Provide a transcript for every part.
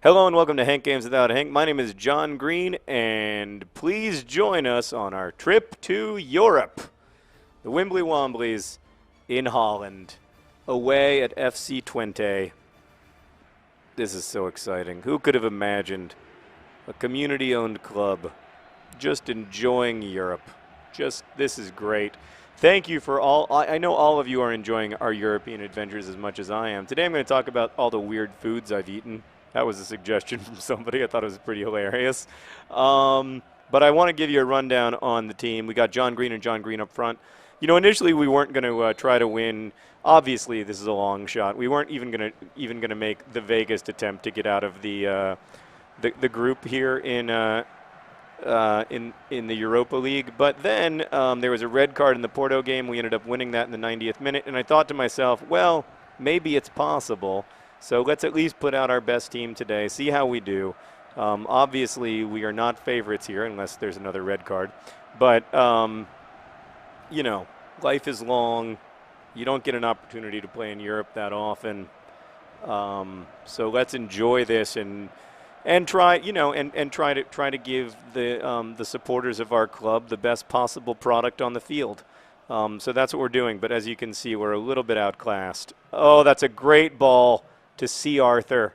Hello and welcome to Hank Games Without Hank. My name is John Green, and please join us on our trip to Europe. The Wimbly Womblys in Holland, away at FC Twente. This is so exciting. Who could have imagined a community-owned club just enjoying Europe? This is great. Thank you for all. I know all of you are enjoying our European adventures as much as I am. Today I'm going to talk about all the weird foods I've eaten. That was a suggestion from somebody. I thought it was pretty hilarious. But I want to give you a rundown on the team. We got John Green and John Green up front. You know, initially we weren't going to try to win. Obviously, this is a long shot. We weren't even going to make the vaguest attempt to get out of the group here in the Europa League. But then there was a red card in the Porto game. We ended up winning that in the 90th minute. And I thought to myself, well, maybe it's possible. So let's at least put out our best team today, see how we do. Obviously, we are not favorites here unless there's another red card. But, you know, life is long. You don't get an opportunity to play in Europe that often. So let's enjoy this and try, you know, and try to give the supporters of our club the best possible product on the field. So that's what we're doing. But as you can see, we're a little bit outclassed. Oh, that's a great ball to C. Arthur.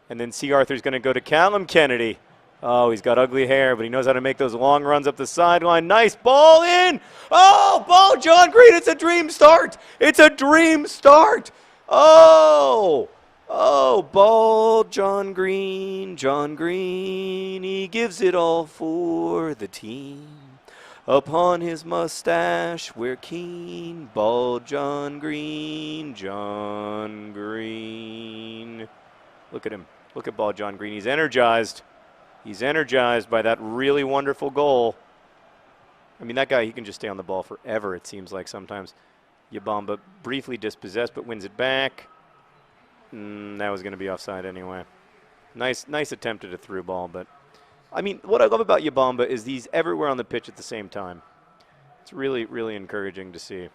And then C. Arthur's going to go to Callum Kennedy. Oh, he's got ugly hair, but he knows how to make those long runs up the sideline. Nice ball in. Oh, ball, John Green. It's a dream start. It's a dream start. Oh, ball, John Green. John Green, he gives it all for the team. Upon his mustache, we're keen. Ball, John Green, John Green. Look at him. Look at ball, John Green. He's energized. He's energized by that really wonderful goal. I mean, that guy, he can just stay on the ball forever, it seems like sometimes. Yabamba briefly dispossessed, but wins it back. That was going to be offside anyway. Nice attempt at a through ball, but I mean, what I love about Yabamba is he's everywhere on the pitch at the same time. It's really, really encouraging to see.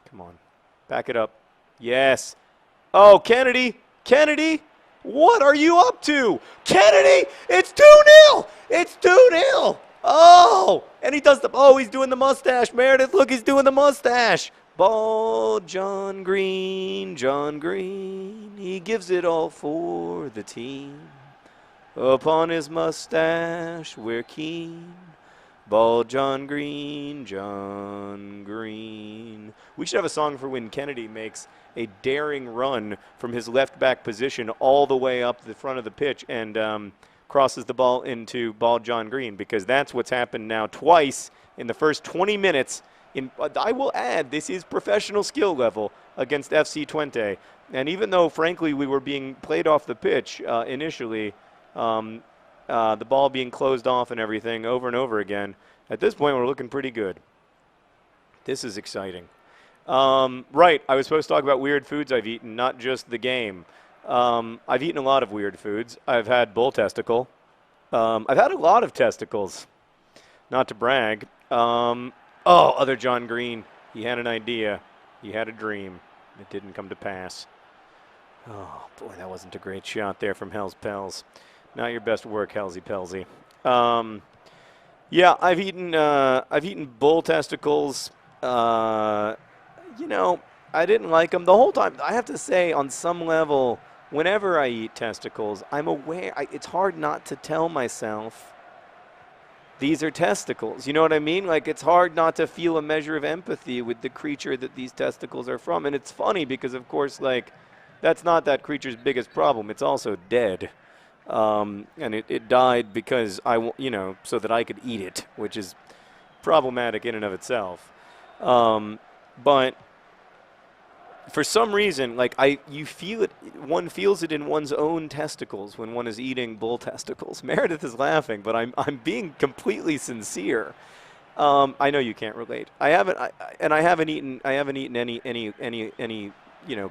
Come on. Back it up. Yes. Oh, Kennedy. Kennedy. What are you up to? Kennedy. It's 2-0. It's 2-0. Oh. And he does he's doing the mustache. Meredith, look, he's doing the mustache. Ball, John Green. John Green. He gives it all for the team. Upon his mustache, we're keen. Ball, John Green, John Green. We should have a song for when Kennedy makes a daring run from his left back position all the way up the front of the pitch and crosses the ball into ball, John Green, because that's what's happened now twice in the first 20 minutes. I will add, this is professional skill level against FC Twente. And even though, frankly, we were being played off the pitch initially, the ball being closed off and everything over and over again. At this point, we're looking pretty good. This is exciting. Right, I was supposed to talk about weird foods I've eaten, not just the game. I've eaten a lot of weird foods. I've had bull testicle. I've had a lot of testicles, not to brag. Other John Green. He had an idea. He had a dream. It didn't come to pass. Oh, boy, that wasn't a great shot there from Hell's Pels. Not your best work, Helsy Pelsy. Yeah, I've eaten bull testicles. You know, I didn't like them the whole time. I have to say, on some level, whenever I eat testicles, I'm aware. It's hard not to tell myself these are testicles. You know what I mean? Like, it's hard not to feel a measure of empathy with the creature that these testicles are from. And it's funny because, of course, like, that's not that creature's biggest problem. It's also dead. And it died because so that I could eat it, which is problematic in and of itself. But for some reason, like you feel it, one feels it in one's own testicles when one is eating bull testicles. Meredith is laughing, but I'm being completely sincere. I know you can't relate. I haven't eaten any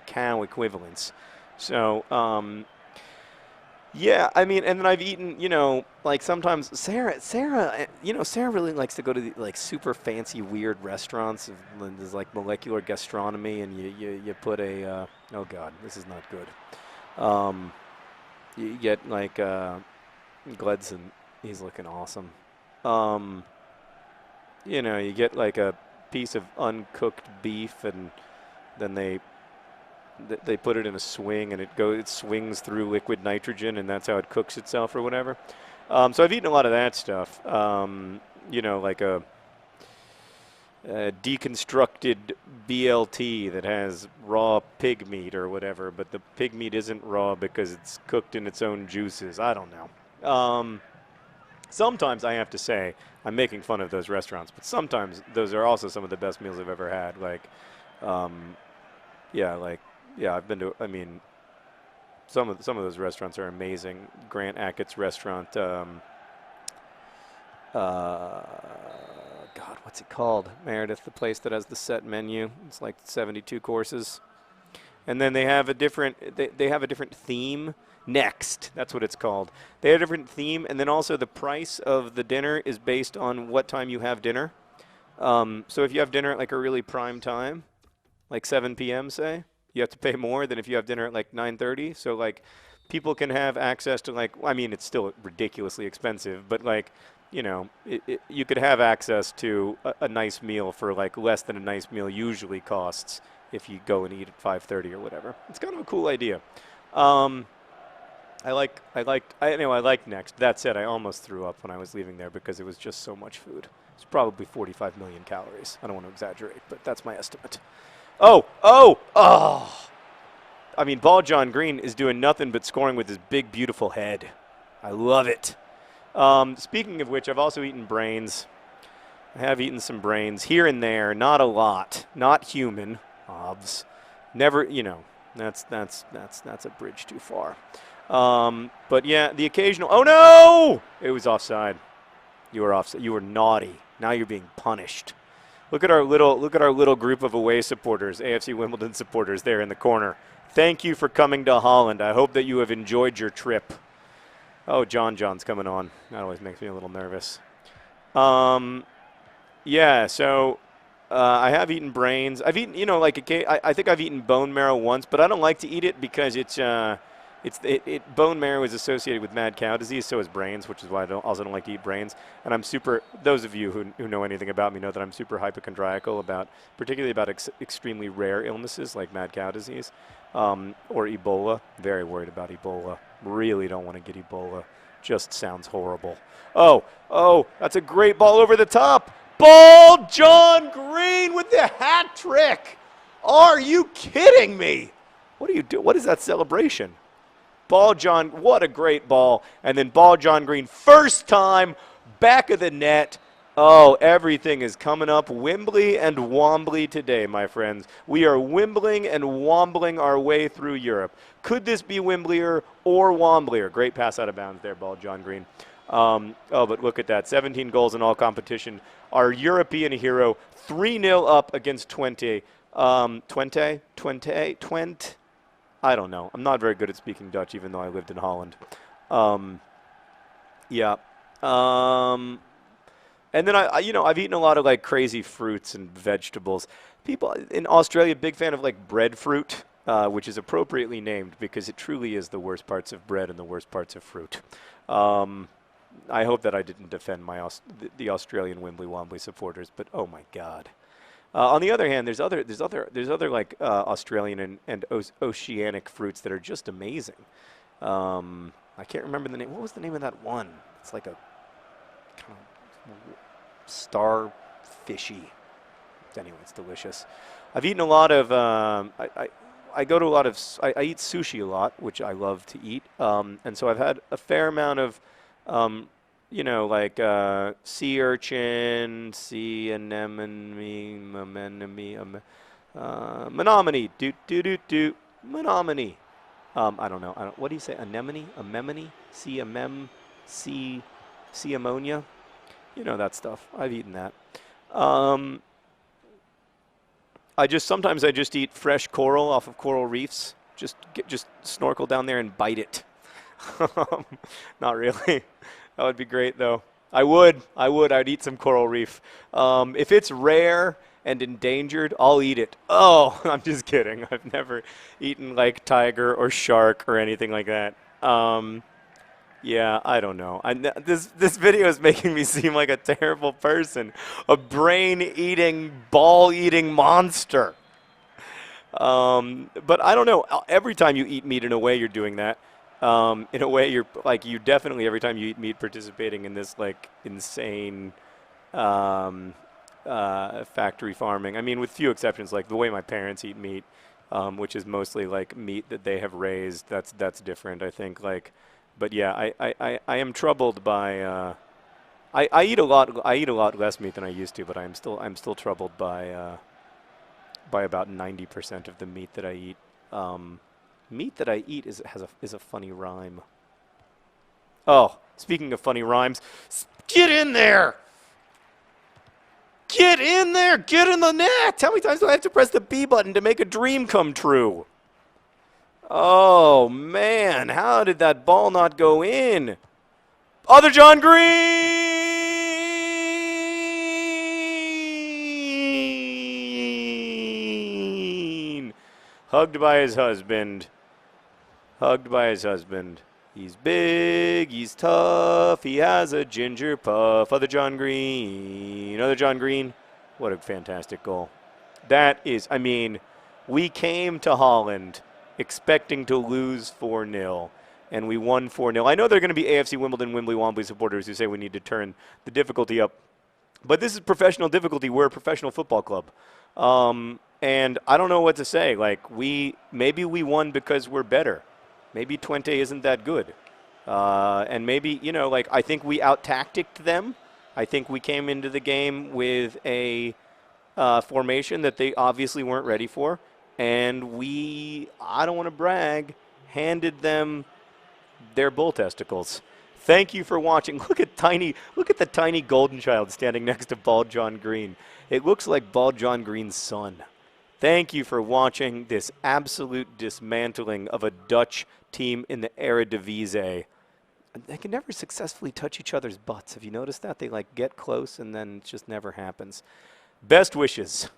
cow equivalents. So, yeah, I mean, and then I've eaten, like sometimes Sarah, Sarah really likes to go to the, super fancy, weird restaurants. There's like molecular gastronomy, and you put a, oh God, this is not good. You get like Gledson. He's looking awesome. Um, you get like a piece of uncooked beef, and then they put it in a swing, and it swings through liquid nitrogen, and that's how it cooks itself or whatever. So I've eaten a lot of that stuff. Like a deconstructed BLT that has raw pig meat or whatever, but the pig meat isn't raw because it's cooked in its own juices. I don't know. Sometimes I have to say I'm making fun of those restaurants, but sometimes those are also some of the best meals I've ever had. I've been to. I mean, some of those restaurants are amazing. Grant Achat's restaurant. God, what's it called? Meredith, the place that has the set menu. It's like 72 courses. And then they have a different they have a different theme. Next, that's what it's called. They have a different theme, and then also the price of the dinner is based on what time you have dinner. So if you have dinner at like a really prime time, like 7 p.m., say, you have to pay more than if you have dinner at like 9:30. So like people can have access to it's still ridiculously expensive, but you could have access to a nice meal for like less than a nice meal usually costs if you go and eat at 5:30 or whatever. It's kind of a cool idea. I like Next. That said, I almost threw up when I was leaving there because it was just so much food. It's probably 45 million calories. I don't want to exaggerate, but that's my estimate. Oh! I mean, Ball John Green is doing nothing but scoring with his big, beautiful head. I love it. Speaking of which, I've also eaten brains. I have eaten some brains here and there, not a lot, not human, obvs. Never, that's a bridge too far. But yeah, the occasional. Oh no! It was offside. You were offside. You were naughty. Now you're being punished. Look at our little group of away supporters, AFC Wimbledon supporters there in the corner. Thank you for coming to Holland. I hope that you have enjoyed your trip. Oh, John's coming on. That always makes me a little nervous. Yeah, so I have eaten brains. I've eaten, I think I've eaten bone marrow once, but I don't like to eat it because bone marrow is associated with mad cow disease, so is brains, which is why I also don't like to eat brains. And those of you who know anything about me know that I'm super hypochondriacal particularly about extremely rare illnesses like mad cow disease or Ebola. Very worried about Ebola. Really don't want to get Ebola. Just sounds horrible. Oh, that's a great ball over the top. Ball John Green with the hat trick. Are you kidding me? What do you do? What is that celebration? Ball John, what a great ball. And then Ball John Green, first time, back of the net. Oh, everything is coming up. Wimbly and Wombly today, my friends. We are wimbling and wombling our way through Europe. Could this be Wimblier or Womblier? Great pass out of bounds there, Ball John Green. But look at that. 17 goals in all competition. Our European hero, 3-0 up against Twente. Twente? I don't know. I'm not very good at speaking Dutch, even though I lived in Holland. Yeah. And then I've eaten a lot of like crazy fruits and vegetables. People in Australia, big fan of like breadfruit, which is appropriately named because it truly is the worst parts of bread and the worst parts of fruit. I hope that I didn't defend the Australian Wimbly Wombly supporters, but oh my God. On the other hand, there's other like Australian and oceanic fruits that are just amazing. I can't remember the name. What was the name of that one? It's like a kind of starfishy. Anyway, it's delicious. I've eaten a lot of. I go to a lot of. I eat sushi a lot, which I love to eat. And so I've had a fair amount of. Sea urchin, sea anemone, menominee, menominee. I don't know. What do you say? Anemone, sea ammonia. You know that stuff. I've eaten that. Sometimes I just eat fresh coral off of coral reefs. Just snorkel down there and bite it. Not really. That would be great, though. I would. I'd eat some coral reef. If it's rare and endangered, I'll eat it. Oh, I'm just kidding. I've never eaten like tiger or shark or anything like that. Yeah, I don't know. This video is making me seem like a terrible person, a brain-eating, ball-eating monster. But I don't know. Every time you eat meat, in a way, you're doing that. In a way, you're like you definitely every time you eat meat, participating in this like insane um, factory farming. I mean, with few exceptions, like the way my parents eat meat, which is mostly like meat that they have raised. That's different, I think. Like, but yeah, I am troubled by. I eat a lot. I eat a lot less meat than I used to, but I'm still troubled by about 90% of the meat that I eat. Meat that I eat is a funny rhyme. Oh, speaking of funny rhymes, get in there! Get in there! Get in the net! How many times do I have to press the B button to make a dream come true? Oh, man. How did that ball not go in? Other John Green! Hugged by his husband. Hugged by his husband. He's big, he's tough, he has a ginger puff. Other John Green. Other John Green. What a fantastic goal. That is, I mean, we came to Holland expecting to lose 4-0, and we won 4-0. I know there are going to be AFC Wimbledon, Wimbly, Womblys supporters who say we need to turn the difficulty up, but this is professional difficulty. We're a professional football club. And I don't know what to say. Like, maybe we won because we're better. Maybe Twente isn't that good. And maybe, like, I think we out-tacticked them. I think we came into the game with a formation that they obviously weren't ready for. And we, I don't want to brag, handed them their bull testicles. Thank you for watching. Look at the tiny golden child standing next to Bald John Green. It looks like Bald John Green's son. Thank you for watching this absolute dismantling of a Dutch team in the Eredivisie. They can never successfully touch each other's butts. Have you noticed that? They like get close and then it just never happens. Best wishes.